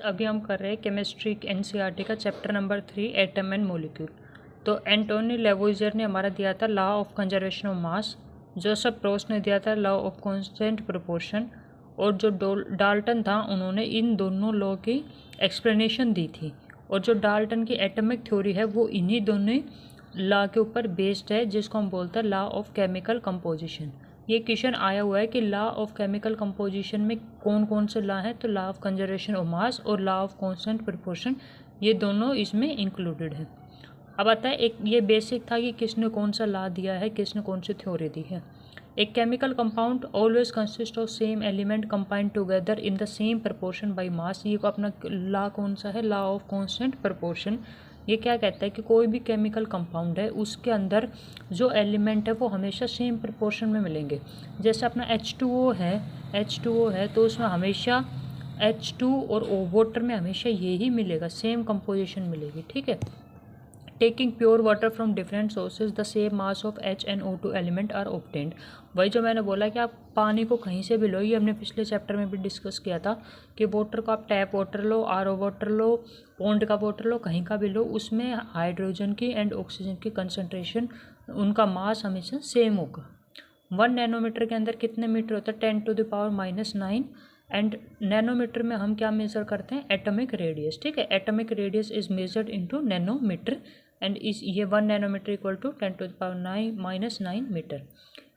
अभी हम कर रहे हैं केमिस्ट्री एनसीईआरटी का chapter number 3 atom and molecule. तो एंटोनी लेवोइजर ने हमारा दिया था law of conservation of mass, Joseph Proust ने दिया था लॉ ऑफ कांस्टेंट प्रोपोर्शन, और जो डाल्टन था उन्होंने इन दोनों लॉ की एक्सप्लेनेशन दी थी। और जो डाल्टन की एटॉमिक थ्योरी है वो इन्हीं दोनों लॉ के ऊपर बेस्ड है, जिसको हम बोलते हैं लॉ ऑफ केमिकल कंपोजिशन। ये क्वेश्चन आया हुआ है कि लॉ ऑफ केमिकल कंपोजिशन में कौन कौन से लॉ हैं, तो लॉ ऑफ कंजर्वेशन ऑफ मास और लॉ ऑफ कांस्टेंट प्रोपोर्शन, ये दोनों इसमें इंक्लूडेड है। अब आता है एक ये बेसिक था कि किसने कौन सा लॉ दिया है, किसने कौन सी थ्योरी दी है। एक chemical compound always consist of same element combined together in the same proportion by mass. ये को अपना लॉ कौन सा है, लॉ ऑफ कांस्टेंट प्रोपोर्शन। ये क्या कहता है कि कोई भी केमिकल कंपाउंड है उसके अंदर जो एलिमेंट है वो हमेशा सेम प्रोपोर्शन में मिलेंगे। जैसे अपना H2O है तो उसमें हमेशा H2 और O वाटर में हमेशा यही मिलेगा, सेम कंपोजिशन मिलेगी। ठीक है। Taking pure water from different sources the same mass of HNO2 element are obtained. वही जो मैंने बोला कि आप पानी को कहीं से भी लो, ये हमने पिछले चैप्टर में भी डिस्कस किया था कि वाटर को आप टैप वाटर लो, RO वाटर लो, पॉन्ड का वाटर लो, कहीं का भी लो, उसमें हाइड्रोजन की एंड ऑक्सीजन की कंसनट्रेशन, उनका मास हमेशा सेम होगा। 1 नैनोमीटर के अंदर कितने मीटर होता है, 10⁻⁹ एंड नैनोमीटर में हम क्या मेजर करते हैं, एटॉमिक रेडियस। ठीक है, atomic radius is measured into nanometer and इस ये 1 nanometer equal to 10⁻⁹ meter.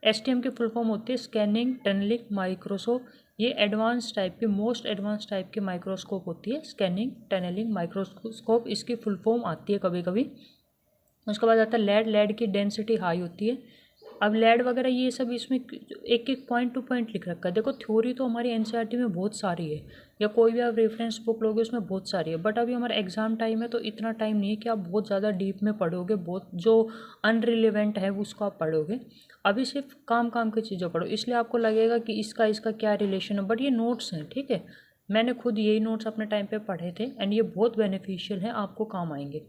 STM की फुल फॉर्म होती है स्कैनिंग टनलिंग माइक्रोस्कोप। ये एडवांस टाइप की, मोस्ट एडवांस टाइप की माइक्रोस्कोप होती है, स्कैनिंग टनलिंग माइक्रोस्कोप इसकी फुल फॉर्म आती है कभी कभी। उसके बाद आता है लेड की डेंसिटी हाई होती है। अब लेड वगैरह ये सब इसमें एक एक पॉइंट टू पॉइंट लिख रखा है। देखो थ्योरी तो हमारी एनसीईआरटी में बहुत सारी है, या कोई भी आप रेफरेंस बुक लोगे उसमें बहुत सारी है, बट अभी हमारा एग्जाम टाइम है तो इतना टाइम नहीं है कि आप बहुत ज़्यादा डीप में पढ़ोगे, बहुत जो अनरिलेवेंट है उसको आप पढ़ोगे। अभी सिर्फ काम की चीज़ें पढ़ो, इसलिए आपको लगेगा कि इसका क्या रिलेशन है, बट ये नोट्स हैं। ठीक है, मैंने खुद यही नोट्स अपने टाइम पर पढ़े थे एंड ये बहुत बेनिफिशियल है, आपको काम आएंगे।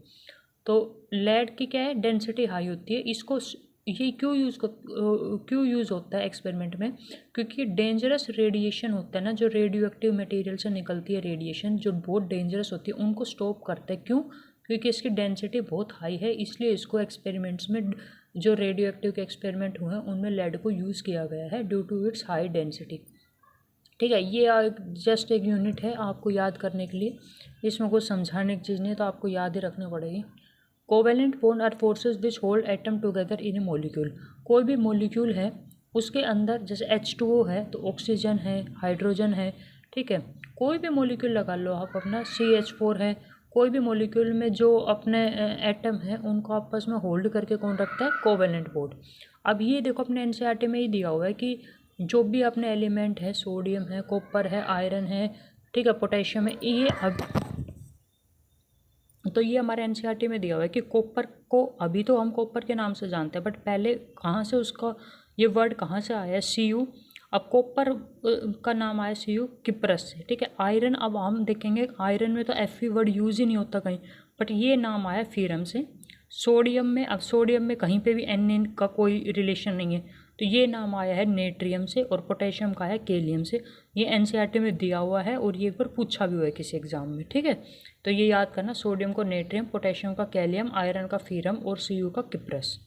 तो लेड की क्या है, डेंसिटी हाई होती है। इसको ये क्यों यूज़ होता है एक्सपेरिमेंट में, क्योंकि डेंजरस रेडिएशन होता है ना, जो रेडियो एक्टिव मटेरियल से निकलती है रेडिएशन, जो बहुत डेंजरस होती है, उनको स्टॉप करता है। क्यों? क्योंकि इसकी डेंसिटी बहुत हाई है, इसलिए इसको एक्सपेरिमेंट्स में, जो रेडियो एक्टिव के एक्सपेरिमेंट हुए हैं उनमें लेड को यूज़ किया गया है due to its high density. ठीक है, ये जस्ट एक यूनिट है आपको याद करने के लिए, इसमें कुछ समझाने की चीज़ नहीं है, तो आपको याद ही रखनी पड़ेगी। Covalent bond are forces which hold atom together in a molecule. कोई भी मॉलिक्यूल है उसके अंदर, जैसे H2O है तो ऑक्सीजन है, हाइड्रोजन है। ठीक है, कोई भी मॉलिक्यूल लगा लो आप अपना, CH4 है, कोई भी मॉलिक्यूल में जो अपने एटम है उनको आपस में होल्ड करके कौन रखता है, कोवेलेंट बॉन्ड। अब ये देखो अपने एनसीईआरटी में ही दिया हुआ है कि जो भी अपने एलिमेंट है, सोडियम है, कॉपर है, आयरन है, ठीक है, पोटेशियम है, ये अब तो ये हमारे एनसीईआरटी में दिया हुआ है कि कॉपर को, अभी तो हम कॉपर के नाम से जानते हैं, बट पहले कहाँ से उसका ये वर्ड कहाँ से आया है, Cu। अब कॉपर का नाम आया Cu किप्रस से। ठीक है, आयरन, अब हम देखेंगे आयरन में तो Fe वर्ड यूज़ ही नहीं होता कहीं, बट ये नाम आया फीरम से। सोडियम में, अब सोडियम में कहीं पे भी N का कोई रिलेशन नहीं है, तो ये नाम आया है नेट्रियम से, और पोटेशियम का है कैलियम से। ये एनसीईआरटी में दिया हुआ है और ये एक बार पूछा भी हुआ है किसी एग्जाम में। ठीक है, तो ये याद करना, सोडियम को नेट्रियम, पोटेशियम का कैलियम, आयरन का फीरम और Cu का किप्रस।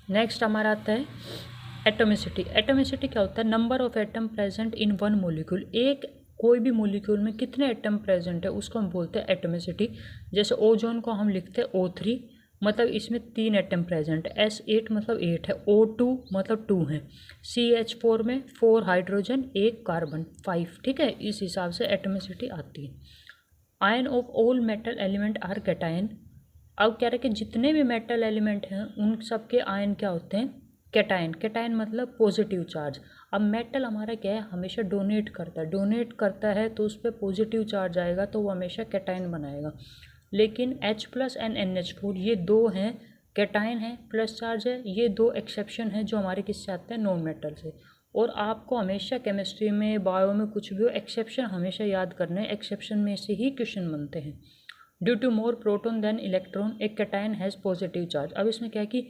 नेक्स्ट हमारा आता है एटोमिसिटी। एटोमिसिटी क्या होता है, number of atom present in one molecule. एक कोई भी मोलिक्यूल में कितने एटम प्रेजेंट है उसको हम बोलते हैं एटोमिसिटी। जैसे ओजोन को हम लिखते हैं O3, मतलब इसमें 3 एटम प्रेजेंट है, S8 मतलब 8 है, O2 मतलब 2 है, CH4 में 4 हाइड्रोजन 1 कार्बन 5। ठीक है, इस हिसाब से एटोमिसिटी आती है। Ion of all metal element are cation. अब कह रहे कि जितने भी मेटल एलिमेंट हैं उन सब के आयन क्या होते हैं, कैटायन। कैटायन मतलब पॉजिटिव चार्ज। अब मेटल हमारा क्या है, हमेशा डोनेट करता है तो उस पर पॉजिटिव चार्ज आएगा, तो वो हमेशा कैटायन बनाएगा। लेकिन H+ एंड NH4 ये दो हैं, कैटायन है, प्लस चार्ज है, ये दो एक्सेप्शन है जो हमारे किससे आते हैं, नॉन मेटल से। और आपको हमेशा केमिस्ट्री में, बायो में, कुछ भी हो, एक्सेप्शन हमेशा याद करना है, एक्सेप्शन में से ही क्वेश्चन बनते हैं। Due to more proton than electron एक कैटायन हैज़ पॉजिटिव चार्ज। अब इसमें क्या है कि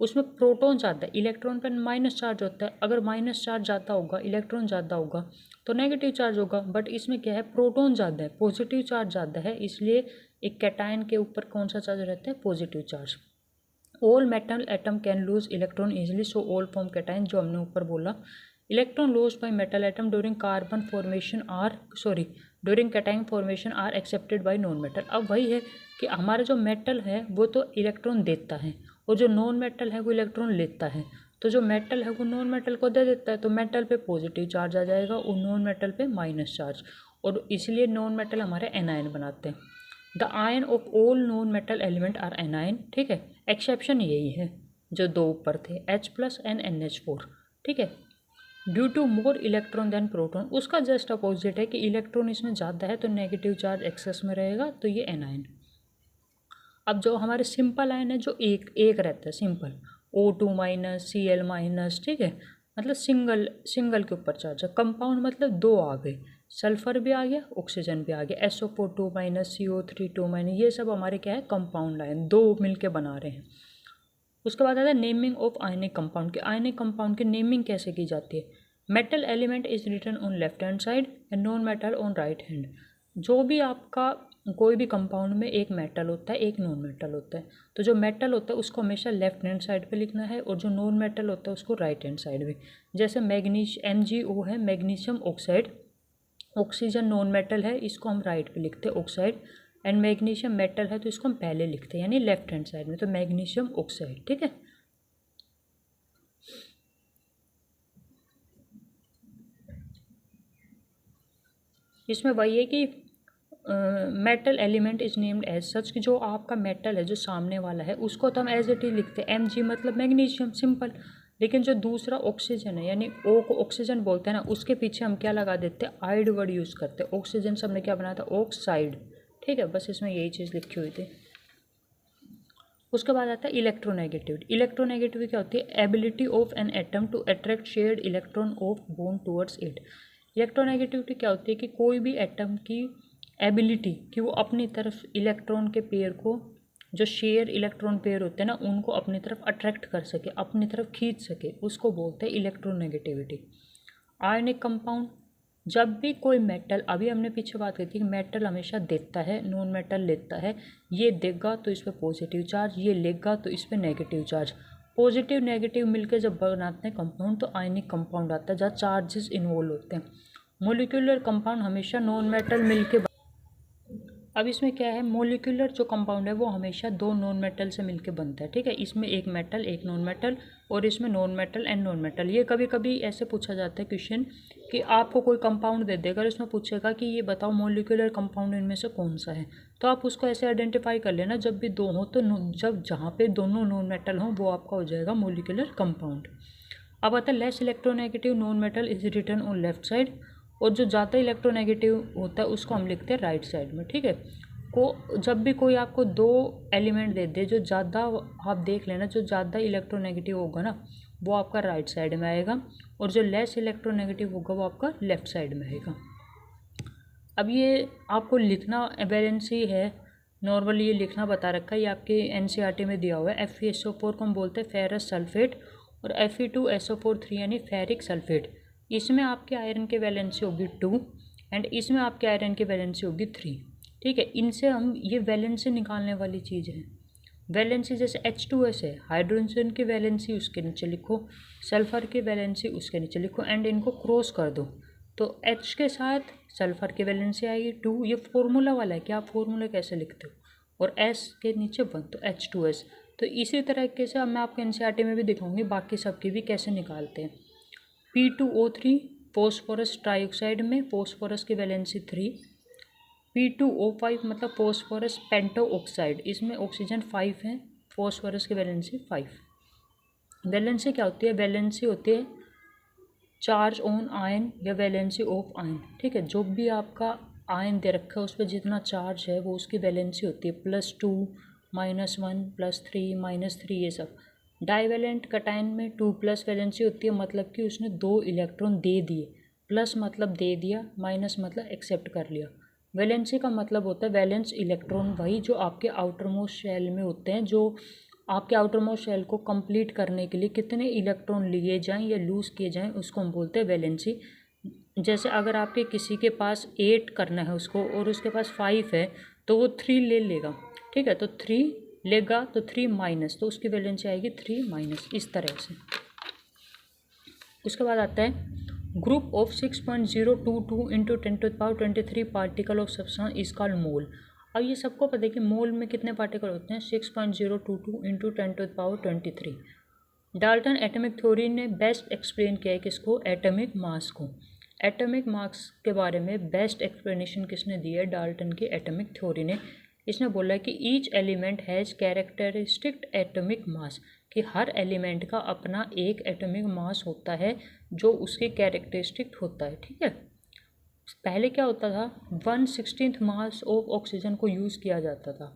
उसमें प्रोटॉन ज़्यादा है, इलेक्ट्रॉन पर माइनस चार्ज होता है। अगर माइनस चार्ज ज़्यादा होगा, इलेक्ट्रॉन ज़्यादा होगा तो नेगेटिव चार्ज होगा। बट इसमें क्या है, प्रोटॉन ज़्यादा है, पॉजिटिव चार्ज ज़्यादा है, इसलिए एक कैटायन के ऊपर कौन सा चार्ज रहता है, positive charge. All metal atom can lose electron easily, so all form cation, जो हमने ऊपर बोला। Electron lost by metal atom during carbon formation are during cation formation are accepted by non metal. अब वही है कि हमारा जो मेटल है वो तो इलेक्ट्रॉन देता है और जो नॉन मेटल है वो इलेक्ट्रॉन लेता है। तो जो मेटल है वो नॉन मेटल को दे देता है, तो मेटल पे पॉजिटिव चार्ज आ जाएगा और नॉन मेटल पे माइनस चार्ज, और इसलिए नॉन मेटल हमारे एनायन बनाते हैं। The ion of all non metal element are anion, ठीक है। एक्सेप्शन यही है जो दो ऊपर थे, H+ एंड NH4, ठीक है। Due to more electron than proton, उसका जस्ट अपोजिट है कि इलेक्ट्रॉन इसमें ज़्यादा है तो नेगेटिव चार्ज एक्सेस में रहेगा, तो ये एनायन। अब जो हमारे सिंपल आयन है जो एक एक रहता है, सिंपल O2-, Cl-, ठीक है, मतलब सिंगल के ऊपर चार्ज है। कंपाउंड मतलब दो आ गए, सल्फर भी आ गया, ऑक्सीजन भी आ गया, SO4 2-, CO3 2-, ये सब हमारे क्या है, कंपाउंड आयन, दो मिलके बना रहे हैं। उसके बाद आता है नेमिंग ऑफ आयनिक कंपाउंड, के आयनिक कंपाउंड की नेमिंग कैसे की जाती है। Metal element is written on left hand side and non metal on right hand. जो भी आपका कोई भी कंपाउंड में एक मेटल होता है, एक नॉन मेटल होता है, तो जो मेटल होता है उसको हमेशा लेफ्ट हैंड साइड पे लिखना है और जो नॉन मेटल होता है उसको राइट हैंड साइड में। जैसे MgO है, magnesium oxide, oxygen non metal है, इसको हम राइट पे लिखते हैं ऑक्साइड, एंड मैग्नीशियम मेटल है तो इसको हम पहले लिखते हैं यानी लेफ्ट हैंड साइड में, तो मैग्नीशियम ऑक्साइड, ठीक है। इसमें वही है कि metal element is named as such, कि जो आपका मेटल है जो सामने वाला है उसको तो हम एज इट इज लिखते हैं Mg मतलब मैग्नीशियम, सिंपल। लेकिन जो दूसरा ऑक्सीजन है यानी O को ऑक्सीजन बोलते हैं ना, उसके पीछे हम क्या लगा देते हैं, आइड वर्ड यूज़ करते हैं। ऑक्सीजन से हमने क्या बनाया था, ऑक्साइड, ठीक है। बस इसमें यही चीज़ लिखी हुई थी। उसके बाद आता है इलेक्ट्रोनेगेटिविटी। इलेक्ट्रोनेगेटिविटी क्या होती है, ability of an atom to attract shared electron of bond towards it. Electronegativity क्या होती है कि कोई भी एटम की एबिलिटी कि वो अपनी तरफ इलेक्ट्रॉन के पेयर को, जो शेयर इलेक्ट्रॉन पेयर होते हैं ना, उनको अपनी तरफ अट्रैक्ट कर सके, अपनी तरफ खींच सके, उसको बोलते हैं इलेक्ट्रोनेगेटिविटी। आयनिक कंपाउंड, जब भी कोई मेटल, अभी हमने पीछे बात की थी कि मेटल हमेशा देता है, नॉन मेटल लेता है। ये देगा तो इस पर पॉजिटिव चार्ज, ये लेगा तो इस पर नेगेटिव चार्ज। पॉजिटिव नेगेटिव मिलकर जब बनाते हैं कंपाउंड तो आयनिक कंपाउंड आता है जहाँ चार्जेस इन्वॉल्व होते हैं। मोलिकुलर कंपाउंड हमेशा नॉन मेटल मिलके, अब इसमें क्या है, मोलिकुलर जो कंपाउंड है वो हमेशा दो नॉन मेटल से मिलके बनता है, ठीक है। इसमें एक मेटल एक नॉन मेटल, और इसमें non metal and non metal. ये कभी कभी ऐसे पूछा जाता है क्वेश्चन कि आपको कोई कंपाउंड दे देगा और इसमें पूछेगा कि ये बताओ मोलिकुलर कंपाउंड इनमें से कौन सा है, तो आप उसको ऐसे आइडेंटिफाई कर लेना, जब भी दो हो तो जब जहाँ पे दोनों नॉन मेटल हों वो आपका हो जाएगा मोलिकुलर कंपाउंड। अब आता है less electronegative non metal is written on left side, और जो ज़्यादा इलेक्ट्रोनेगेटिव होता है उसको हम लिखते हैं राइट साइड में, ठीक है। को जब भी कोई आपको दो एलिमेंट दे दे, जो ज़्यादा, आप देख लेना, जो ज़्यादा इलेक्ट्रोनेगेटिव होगा ना वो आपका राइट साइड में आएगा, और जो लेस इलेक्ट्रोनेगेटिव होगा वो आपका लेफ्ट साइड में आएगा। अब ये आपको लिखना वैलेंसी है, नॉर्मली ये लिखना बता रखा है, ये आपके NCERT में दिया हुआ है। FeSO4 को हम बोलते हैं फेरस सल्फेट, और Fe2SO4 3 यानी फेरिक सल्फेट। इसमें आपके आयरन की वैलेंसी होगी 2 एंड इसमें आपके आयरन की वैलेंसी होगी 3, ठीक है। इनसे हम ये वैलेंसी निकालने वाली चीज़ है। वैलेंसी जैसे H2S है, हाइड्रोजन की वैलेंसी उसके नीचे लिखो, सल्फर की वैलेंसी उसके नीचे लिखो, एंड इनको क्रॉस कर दो तो H के साथ सल्फर की वैलेंसी आएगी 2। ये फार्मूला वाला है कि आप फार्मूला कैसे लिखते हो, और S के नीचे 1 तो H2S। तो इसी तरीके से अब मैं आपको NCERT में भी दिखाऊंगी बाकी सबकी भी कैसे निकालते हैं। P2O3 फॉस्फोरस ट्राइऑक्साइड में फॉस्फोरस की वैलेंसी 3। P2O5 मतलब फॉस्फोरस पेंटो ऑक्साइड, इसमें ऑक्सीजन 5 है, फॉस्फोरस की वैलेंसी 5। वैलेंसी क्या होती है, वैलेंसी होती है चार्ज ऑन आयन या वैलेंसी ऑफ आयन, ठीक है। जो भी आपका आयन दे रखा है उस पर जितना चार्ज है वो उसकी वैलेंसी होती है, +2 -1 +3 -3 ये सब। डाइवैलेंट कैटायन में 2+ वैलेंसी होती है, मतलब कि उसने 2 इलेक्ट्रॉन दे दिए, प्लस मतलब दे दिया, माइनस मतलब एक्सेप्ट कर लिया। वैलेंसी का मतलब होता है वैलेंस इलेक्ट्रॉन, वही जो आपके आउटर मोस्ट शेल में होते हैं, जो आपके आउटर मोस्ट शेल को कंप्लीट करने के लिए कितने इलेक्ट्रॉन लिए जाएं या लूज़ किए जाएं, उसको हम बोलते हैं वैलेंसी। जैसे अगर आपके किसी के पास 8 करना है उसको और उसके पास 5 है तो वो 3 ले लेगा, ठीक है। तो 3 लेगा तो 3 माइनस, तो उसकी वैलेंसी आएगी 3 माइनस, इस तरह से। उसके बाद आता है group of 6.022 into 10⁻23 particle of substance is called mole. अब ये सबको पता है कि मोल में कितने पार्टिकल होते हैं, 6.022 इंटू 10⁻23। डाल्टन एटॉमिक थ्योरी ने बेस्ट एक्सप्लेन किया है किसको, एटॉमिक मास को। एटॉमिक मास के बारे में बेस्ट एक्सप्लेनेशन किसने दी है, डाल्टन की एटॉमिक थ्योरी ने। इसने बोला है कि each element has characteristic atomic mass, कि हर एलिमेंट का अपना एक एटॉमिक मास होता है जो उसके कैरेक्टरिस्टिक होता है, ठीक है। पहले क्या होता था, 1/16 मास ऑफ ऑक्सीजन को यूज़ किया जाता था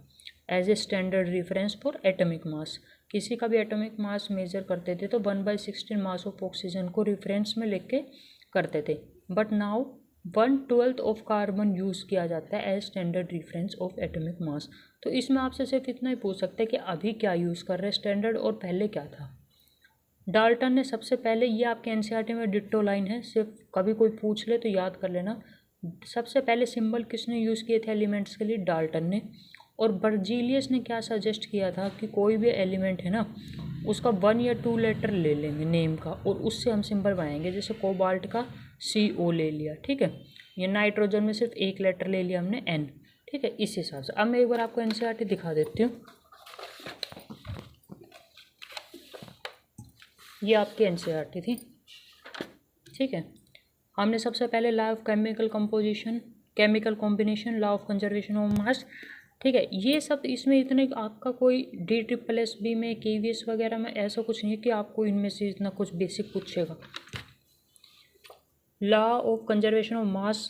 as a standard reference for atomic mass. किसी का भी एटॉमिक मास मेजर करते थे तो 1/16 मास ऑफ ऑक्सीजन को रेफरेंस में लेके करते थे। But now 1/12 of carbon use किया जाता है as standard reference of atomic mass. तो इसमें आपसे सिर्फ इतना ही पूछ सकते हैं कि अभी क्या यूज़ कर रहे हैं स्टैंडर्ड, और पहले क्या था। डाल्टन ने सबसे पहले, ये आपके एनसीईआरटी में डिट्टो लाइन है, सिर्फ कभी कोई पूछ ले तो याद कर लेना। सबसे पहले सिंबल किसने यूज़ किए थे एलिमेंट्स के लिए, डाल्टन ने। और बर्जीलियस ने क्या सजेस्ट किया था कि कोई भी एलिमेंट है ना उसका 1 या 2 लेटर ले लेंगे नेम का और उससे हम सिंबल बनाएंगे। जैसे कोबाल्ट का CO ले लिया, ठीक है, या नाइट्रोजन में सिर्फ 1 लेटर ले लिया हमने N, ठीक है, इस हिसाब से। अब मैं एक बार आपको एनसीईआरटी दिखा देती हूँ। ये आपकी एनसीईआरटी थी, ठीक है। हमने सबसे पहले law of chemical composition, chemical combination, law of conservation of मास, ठीक है, ये सब इसमें इतने आपका कोई DSSS में KVS वगैरह में ऐसा कुछ नहीं है कि आपको इनमें से इतना कुछ बेसिक पूछेगा। लॉ ऑफ कंजर्वेशन ऑफ मास,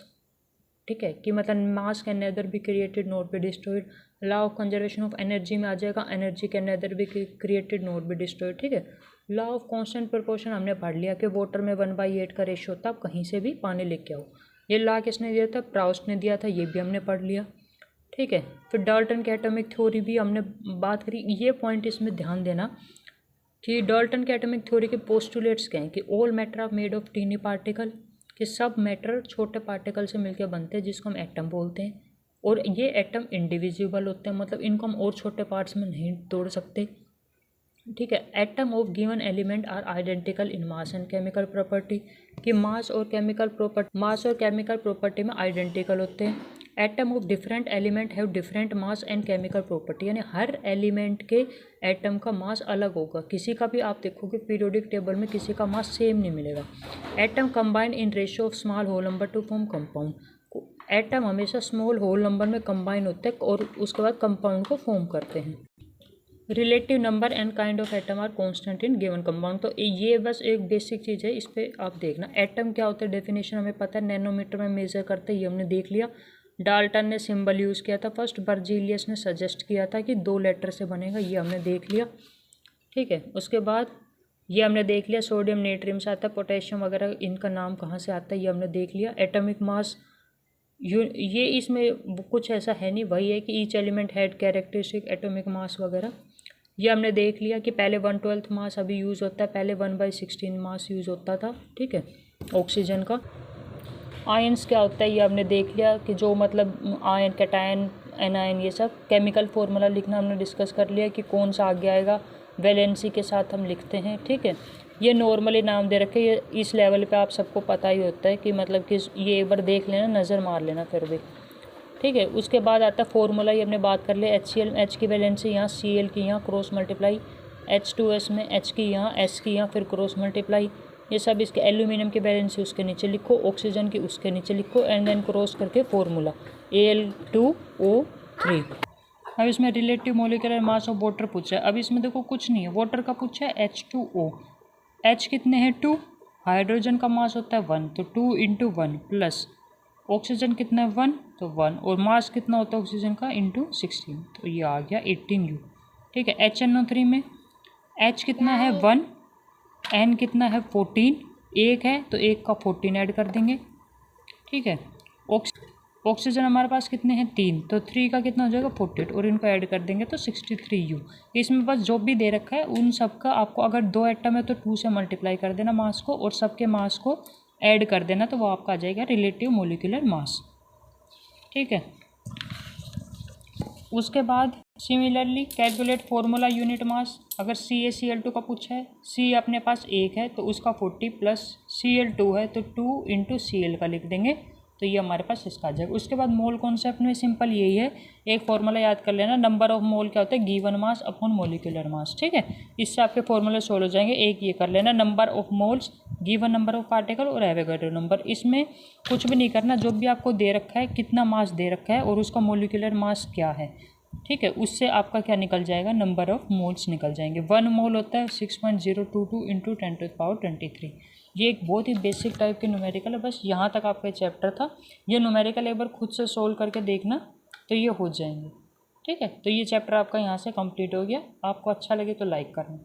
ठीक है, कि मतलब मास can nether be created not be destroyed. Law of conservation of energy में आ जाएगा, energy can nether be created not be destroyed, ठीक है। लॉ ऑफ कांस्टेंट प्रोपोर्शन हमने पढ़ लिया कि वाटर में 1/8 का रेशियो होता है, आप कहीं से भी पानी लेके आओ। ये लॉ किसने दिया था, प्राउस्ट ने दिया था, ये भी हमने पढ़ लिया, ठीक है। फिर डाल्टन के एटॉमिक थ्योरी भी हमने बात करी। ये पॉइंट इसमें ध्यान देना कि डाल्टन के एटॉमिक थ्योरी के पोस्टुलेट्स क्या हैं, कि all matter are made of tiny particle, कि सब मैटर छोटे पार्टिकल से मिलकर बनते हैं जिसको हम एटम बोलते हैं, और ये एटम इंडिविजिबल होते हैं, मतलब इनको हम और छोटे पार्ट्स में नहीं तोड़ सकते, ठीक है। Atom of given element are identical in mass and chemical property, कि मास और केमिकल प्रॉपर्टी में आइडेंटिकल होते हैं। Atom of different element have different mass and chemical property, यानी हर एलिमेंट के एटम का मास अलग होगा। किसी का भी आप देखोगे पीरियोडिक टेबल में किसी का मास सेम नहीं मिलेगा। Atom combine in ratio of small whole number to form compound, atom हमेशा स्मॉल होल नंबर में कंबाइन होते हैं और उसके बाद कंपाउंड को फॉर्म करते हैं। Relative number and kind of atom are constant in given compound. तो ये बस एक बेसिक चीज़ है, इस पर आप देखना। एटम क्या होता है, डेफिनेशन हमें पता है, नैनोमीटर में मेजर करते हैं, ये हमने देख लिया। डाल्टन ने सिंबल यूज़ किया था फर्स्ट, बर्जीलियस ने सजेस्ट किया था कि 2 लेटर से बनेगा, ये हमने देख लिया, ठीक है। उसके बाद ये हमने देख लिया सोडियम नेट्रियम से आता है, पोटेशियम वगैरह इनका नाम कहाँ से आता है ये हमने देख लिया। एटॉमिक मास ये इसमें कुछ ऐसा है नहीं, वही है कि each element had characteristic atomic mass वगैरह, ये हमने देख लिया कि पहले 1/12 मास अभी यूज़ होता है, पहले 1/16 मास यूज़ होता था, ठीक है, ऑक्सीजन का। आयंस क्या होता है ये हमने देख लिया कि जो मतलब आयन, कैटायन, एनायन, ये सब केमिकल फार्मूला लिखना हमने डिस्कस कर लिया कि कौन सा आगे आएगा, वैलेंसी के साथ हम लिखते हैं, ठीक है। ये नॉर्मली नाम दे रखे, ये इस लेवल पे आप सबको पता ही होता है कि मतलब कि ये एक बार देख लेना, नज़र मार लेना फिर भी, ठीक है। उसके बाद आता है फॉर्मूला, ये हमने बात कर लिया। HCl, H की वैलेंसी यहाँ, Cl की यहाँ, क्रॉस मल्टीप्लाई, H2S में H की यहाँ, S की यहाँ, फिर क्रॉस मल्टीप्लाई, ये सब इसके। एल्यूमिनियम की वैलेंसी उसके नीचे लिखो, ऑक्सीजन की उसके नीचे लिखो, एंड देन क्रॉस करके फॉर्मूला Al2O3। अब इसमें relative molecular mass of water पूछा है। अब इसमें देखो कुछ नहीं है, वाटर का पूछा है H2O, H कितने हैं 2, हाइड्रोजन का मास होता है 1, तो 2 × 1 प्लस ऑक्सीजन कितना है 1, तो 1, और मास कितना होता है ऑक्सीजन का × 16, तो ये आ गया 18U, ठीक है। HNO3 में H कितना है 1, N कितना है 14, 1 है तो 1 का 14 ऐड कर देंगे, ठीक है। ऑक्सीजन हमारे पास कितने हैं 3, तो 3 का कितना हो जाएगा 48 और इनको ऐड कर देंगे तो 63U। इसमें बस जो भी दे रखा है उन सब का आपको अगर 2 एटम है तो 2 से मल्टीप्लाई कर देना मास को और सबके मास को ऐड कर देना तो वो आपका आ जाएगा रिलेटिव मोलिकुलर मास। ठीक है, उसके बाद similarly calculate formula unit mass. अगर CaCl2 का पूछा है, C अपने पास 1 है तो उसका 40 प्लस Cl2 है तो 2 इंटू Cl का लिख देंगे तो ये हमारे पास इसका आ जाएगा। उसके बाद मोल कॉन्सेप्ट में सिंपल यही है, एक फॉर्मूला याद कर लेना, नंबर ऑफ मोल क्या होता है given mass upon molecular mass. ठीक है, इससे आपके फॉर्मूले सोल्व हो जाएंगे। एक ये कर लेना number of moles given number of particle और एवोगैड्रो नंबर। इसमें कुछ भी नहीं करना, जो भी आपको दे रखा है कितना मास दे रखा है और उसका मोलिकुलर मास क्या है, ठीक है, उससे आपका क्या निकल जाएगा नंबर ऑफ मोल्स निकल जाएंगे। 1 मोल होता है 6.022 इंटू 10⁻23। ये एक बहुत ही बेसिक टाइप के न्यूमेरिकल है, बस यहाँ तक आपका चैप्टर था। ये न्यूमेरिकल एक बार खुद से सोल्व करके देखना तो ये हो जाएंगे। ठीक है, तो ये चैप्टर आपका यहाँ से कंप्लीट हो गया। आपको अच्छा लगे तो लाइक करना।